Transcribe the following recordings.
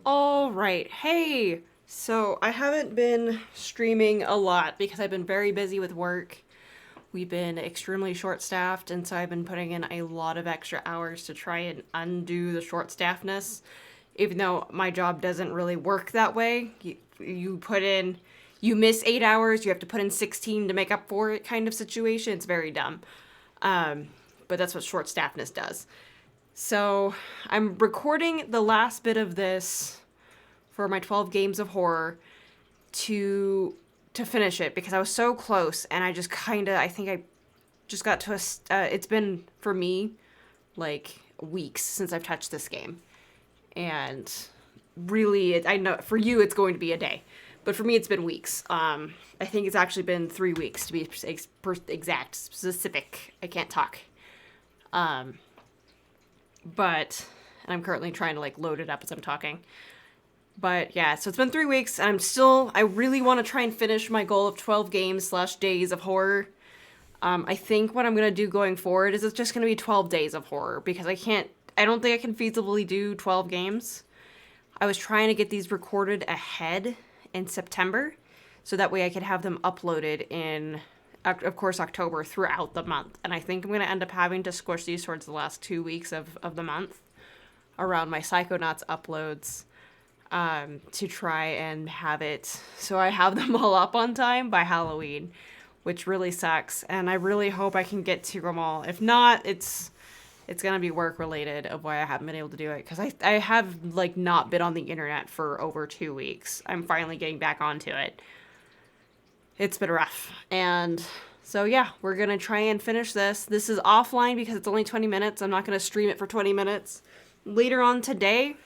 All right. Hey. So, I haven't been streaming a lot because I've been very busy with work. We've been extremely short-staffed, and so I've been putting in a lot of extra hours to try and undo the short-staffedness. Even though my job doesn't really work that way, you miss 8 hours, you have to put in 16 to make up for it kind of situation. It's very dumb. Um, but that's what short-staffedness does. So, I'm recording the last bit of this for my 12 games of horror to finish it because I was so close and I just kind of I think I just got to it's been for me like weeks since I've touched this game. And really I know for you it's going to be a day. But for me it's been weeks. I think it's actually been 3 weeks to be exact, specific. I can't talk. Um but and I'm currently trying to like load it up as I'm talking. But yeah, so it's been 3 weeks, and I really want to try and finish my goal of 12 games slash days of horror. I think what I'm going to do going forward is it's just going to be 12 days of horror, because I don't think I can feasibly do 12 games. I was trying to get these recorded ahead in September, so that way I could have them uploaded in, of course, October throughout the month. And I think I'm going to end up having to squish these towards the last 2 weeks of the month around my Psychonauts uploads. To try and have it so I have them all up on time by Halloween, which really sucks. And I really hope I can get to them all. If not, it's gonna be work related of why I haven't been able to do it, because I have like not been on the internet for over 2 weeks. I'm finally getting back onto it. It's been rough, and so yeah, we're gonna try and finish this. This is offline because it's only 20 minutes. I'm not gonna stream it for 20 minutes. Later on today,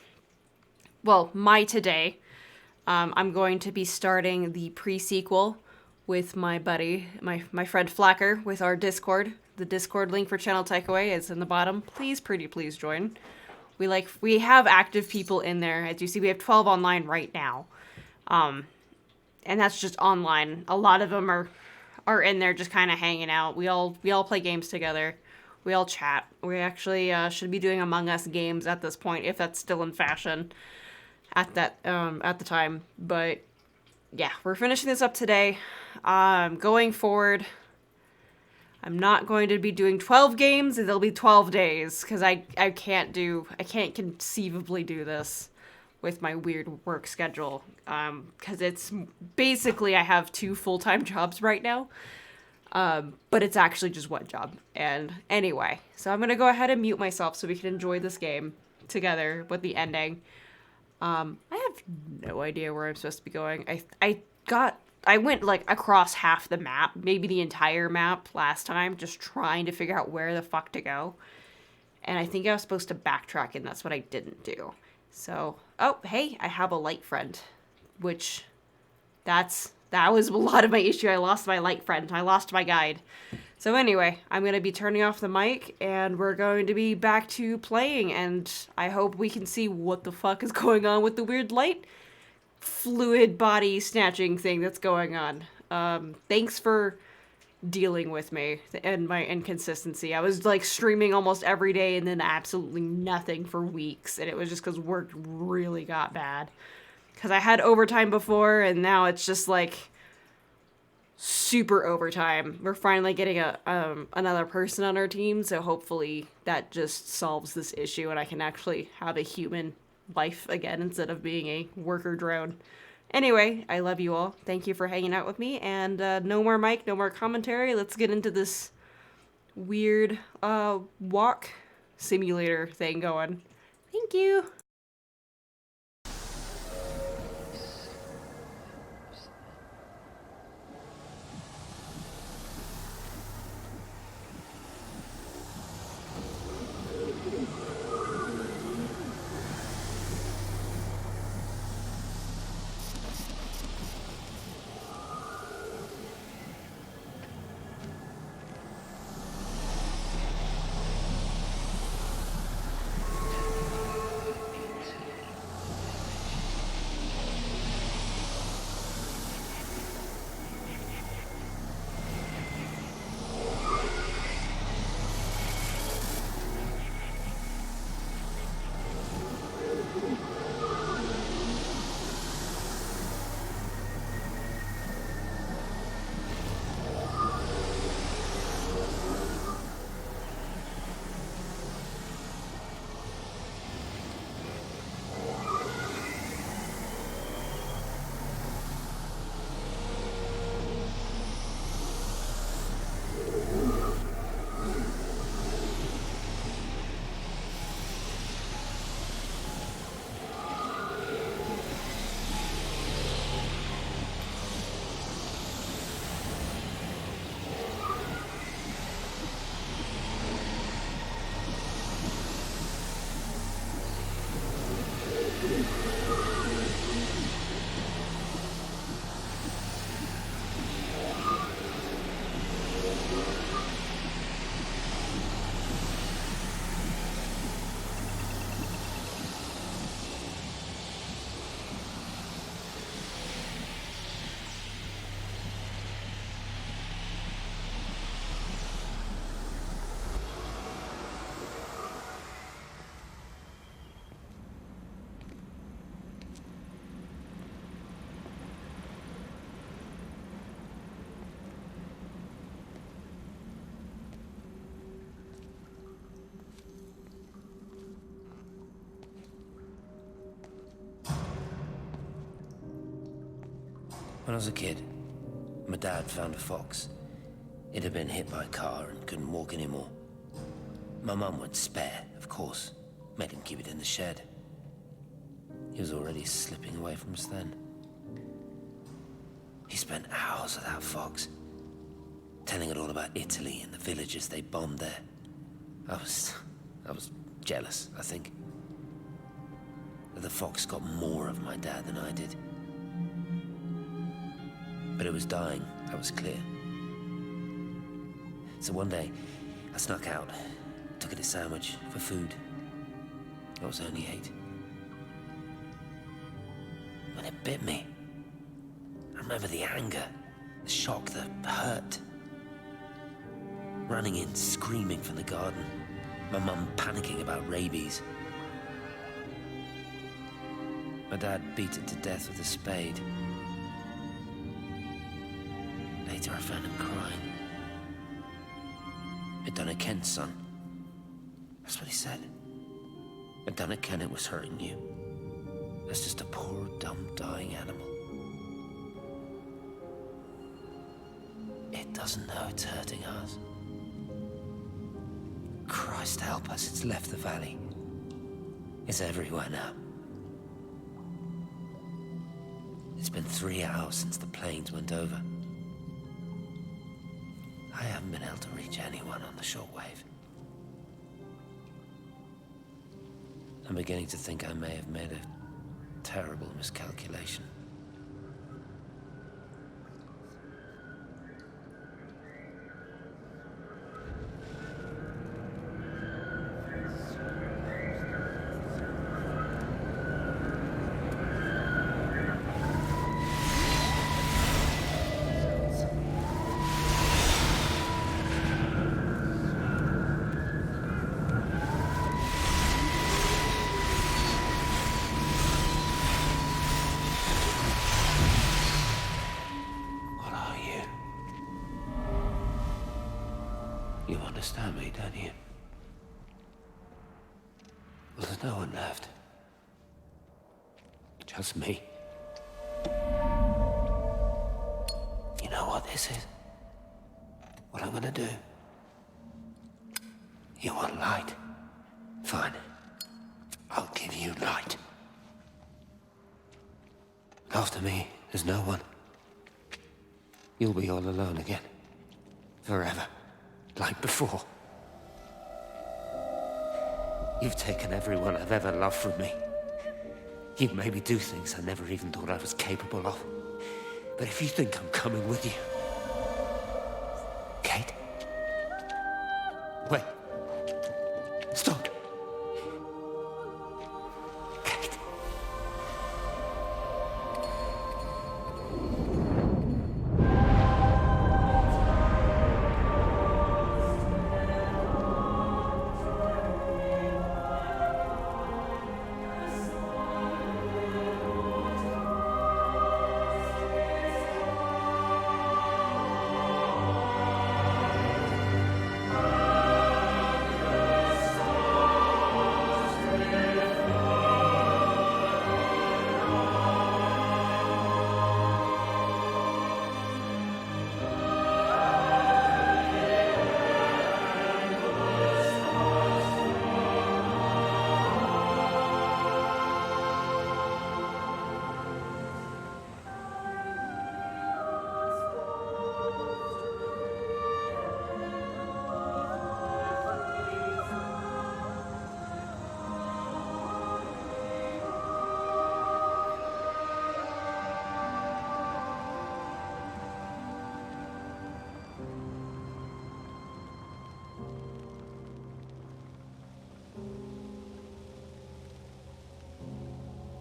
today, I'm going to be starting the pre-sequel with my buddy, my friend Flacker, with our Discord. The Discord link for Channel Takeaway is in the bottom. Please, pretty please join. We have active people in there. As you see, we have 12 online right now. And that's just online. A lot of them are in there just kind of hanging out. We all play games together. We all chat. We actually should be doing Among Us games at this point, if that's still in fashion at the time. But yeah, we're finishing this up today. Going forward, I'm not going to be doing 12 games. There'll be 12 days, because I can't conceivably do this with my weird work schedule, because it's basically I have 2 full-time jobs right now, but it's actually just one job. And anyway, so I'm gonna go ahead and mute myself so we can enjoy this game together with the ending. I have no idea where I'm supposed to be going. I went like across half the map, maybe the entire map last time, just trying to figure out where the fuck to go. And I think I was supposed to backtrack, and that's what I didn't do. So, oh, hey, I have a light friend, which that was a lot of my issue. I lost my light friend. I lost my guide. So anyway, I'm going to be turning off the mic, and we're going to be back to playing, and I hope we can see what the fuck is going on with the weird light fluid body snatching thing that's going on. Thanks for dealing with me and my inconsistency. I was like streaming almost every day and then absolutely nothing for weeks, and it was just because work really got bad. Because I had overtime before, and now it's just like super overtime. We're finally getting another person on our team, so hopefully that just solves this issue and I can actually have a human life again instead of being a worker drone. Anyway, I love you all. Thank you for hanging out with me, and no more mic, no more commentary. Let's get into this weird walk simulator thing going. Thank you. When I was a kid, my dad found a fox. It had been hit by a car and couldn't walk anymore. My mum went spare, of course, made him keep it in the shed. He was already slipping away from us then. He spent hours with that fox, telling it all about Italy and the villages they bombed there. I was jealous, I think. That the fox got more of my dad than I did. But it was dying, that was clear. So one day, I snuck out, took it a sandwich for food. I was only 8. When it bit me, I remember the anger, the shock, the hurt. Running in, screaming from the garden, my mum panicking about rabies. My dad beat it to death with a spade. Later I found him crying. I'd done it, Ken's son. That's what he said. I'd done it, Ken, it was hurting you. That's just a poor, dumb, dying animal. It doesn't know it's hurting us. Christ help us, it's left the valley. It's everywhere now. It's been 3 hours since the planes went over. I haven't been able to reach anyone on the shortwave. I'm beginning to think I may have made a terrible miscalculation. You understand me, don't you? Well, there's no one left. Just me. You know what this is? What I'm gonna do? You want light? Fine. I'll give you light. After me, there's no one. You'll be all alone again. Forever. Like before. You've taken everyone I've ever loved from me. You've made me do things I never even thought I was capable of. But if you think I'm coming with you... Kate? Wait. Stop. Kate.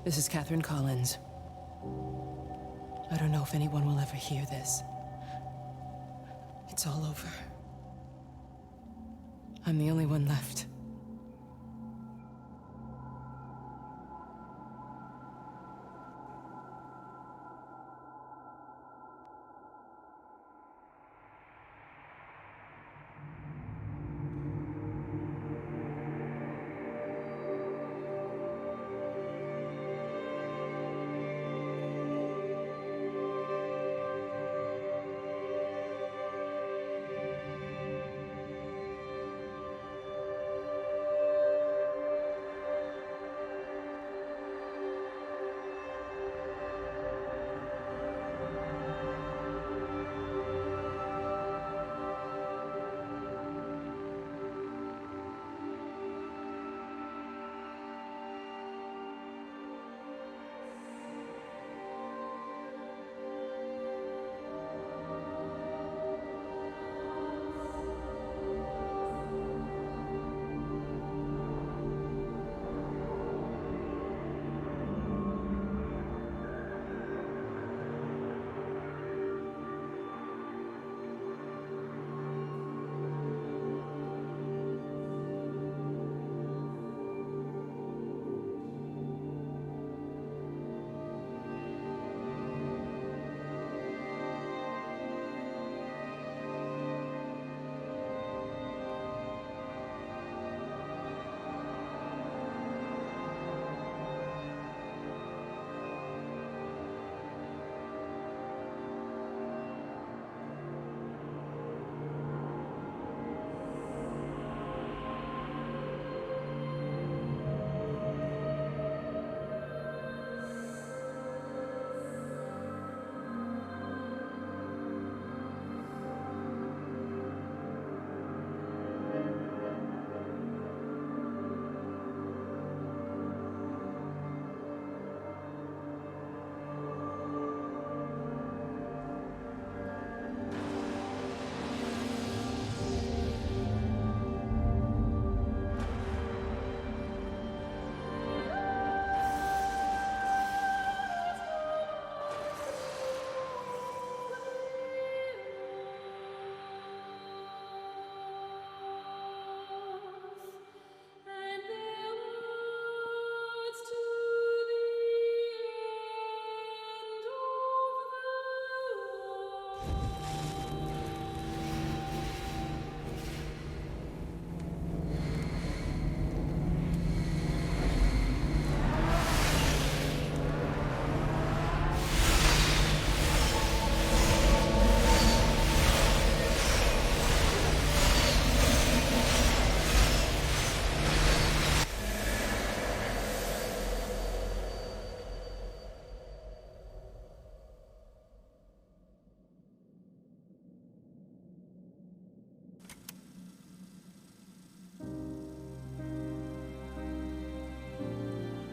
This is Catherine Collins. I don't know if anyone will ever hear this. It's all over. I'm the only one left.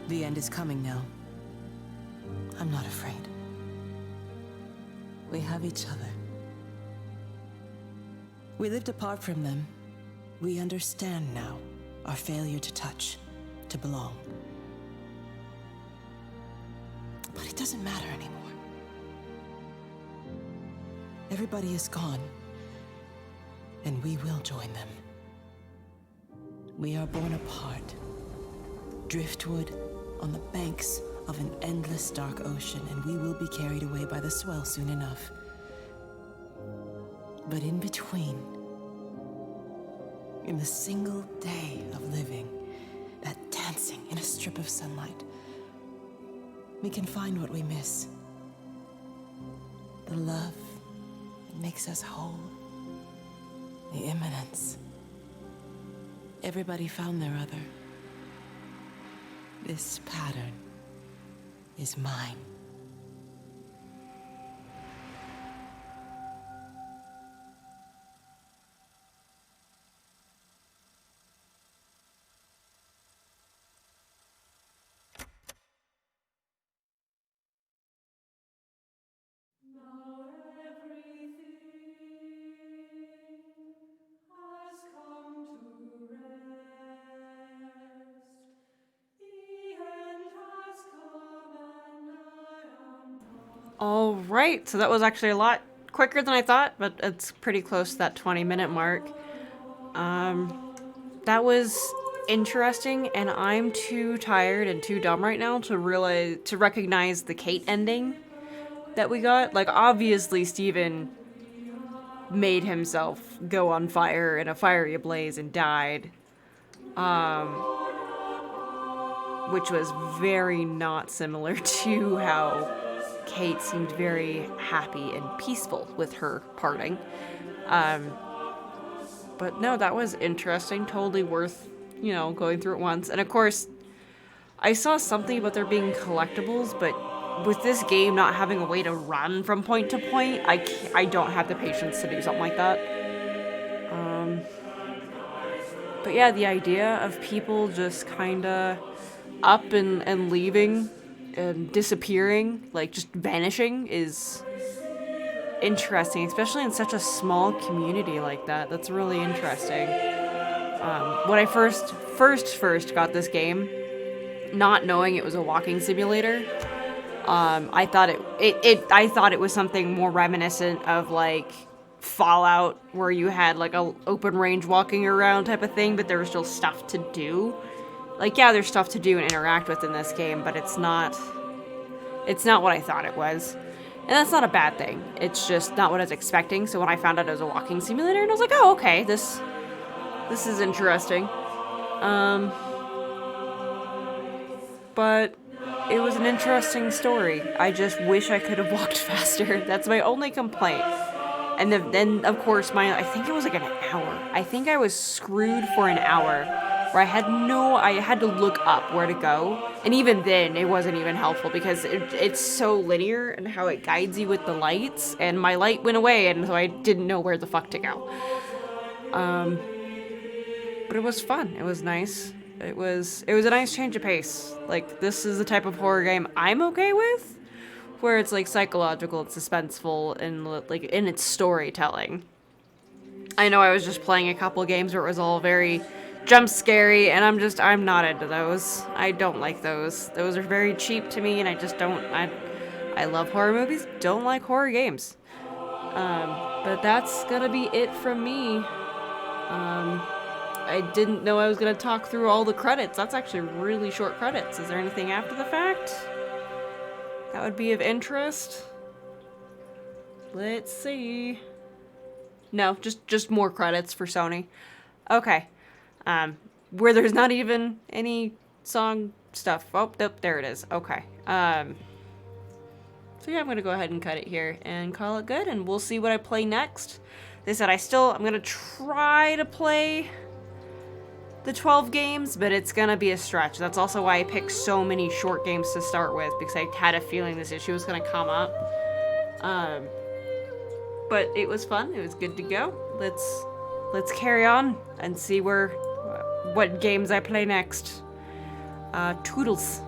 The end is coming now. I'm not afraid. We have each other. We lived apart from them. We understand now our failure to touch, to belong. But it doesn't matter anymore. Everybody is gone, and we will join them. We are born apart, driftwood on the banks of an endless dark ocean, and we will be carried away by the swell soon enough. But in between, in the single day of living, that dancing in a strip of sunlight, we can find what we miss. The love that makes us whole. The imminence. Everybody found their other. This pattern is mine. The end has come. All right, so that was actually a lot quicker than I thought, but it's pretty close to that 20-minute mark. That was interesting, and I'm too tired and too dumb right now to recognize the Kate ending that we got. Like, obviously Steven made himself go on fire in a fiery blaze and died, which was very not similar to how Kate seemed very happy and peaceful with her parting. But no, that was interesting. Totally worth, going through it once. And of course, I saw something about there being collectibles, but with this game not having a way to run from point to point, I don't have the patience to do something like that. But yeah, the idea of people just kind of up and leaving and disappearing, like just vanishing, is interesting, especially in such a small community like that. That's really interesting. When I first got this game, not knowing it was a walking simulator, I thought it was something more reminiscent of like Fallout, where you had like a open range walking around type of thing, but there was still stuff to do. Like, yeah, there's stuff to do and interact with in this game, but it's not what I thought it was. And that's not a bad thing. It's just not what I was expecting. So when I found out it was a walking simulator, and I was like, oh, okay, this is interesting. But it was an interesting story. I just wish I could have walked faster. That's my only complaint. And then of course, I think it was like an hour. I think I was screwed for an hour, where I had to look up where to go. And even then, it wasn't even helpful, because it's so linear and how it guides you with the lights. And my light went away, and so I didn't know where the fuck to go. But it was fun. It was nice. It was a nice change of pace. Like, this is the type of horror game I'm okay with, where it's like psychological and suspenseful and like in its storytelling. I know I was just playing a couple games where it was all very jump scary, and I'm not into those. I don't like those. Those are very cheap to me, and I just don't. I love horror movies, don't like horror games. But that's gonna be it from me. I didn't know I was gonna talk through all the credits. That's actually really short credits. Is there anything after the fact that would be of interest? Let's see. No, just more credits for Sony. Okay. Where there's not even any song stuff. Oh, nope, there it is. Okay. So yeah, I'm gonna go ahead and cut it here and call it good, and we'll see what I play next. They said I'm gonna try to play the 12 games, but it's gonna be a stretch. That's also why I picked so many short games to start with, because I had a feeling this issue was gonna come up. But it was fun. It was good to go. Let's carry on and see what games I play next. Toodles.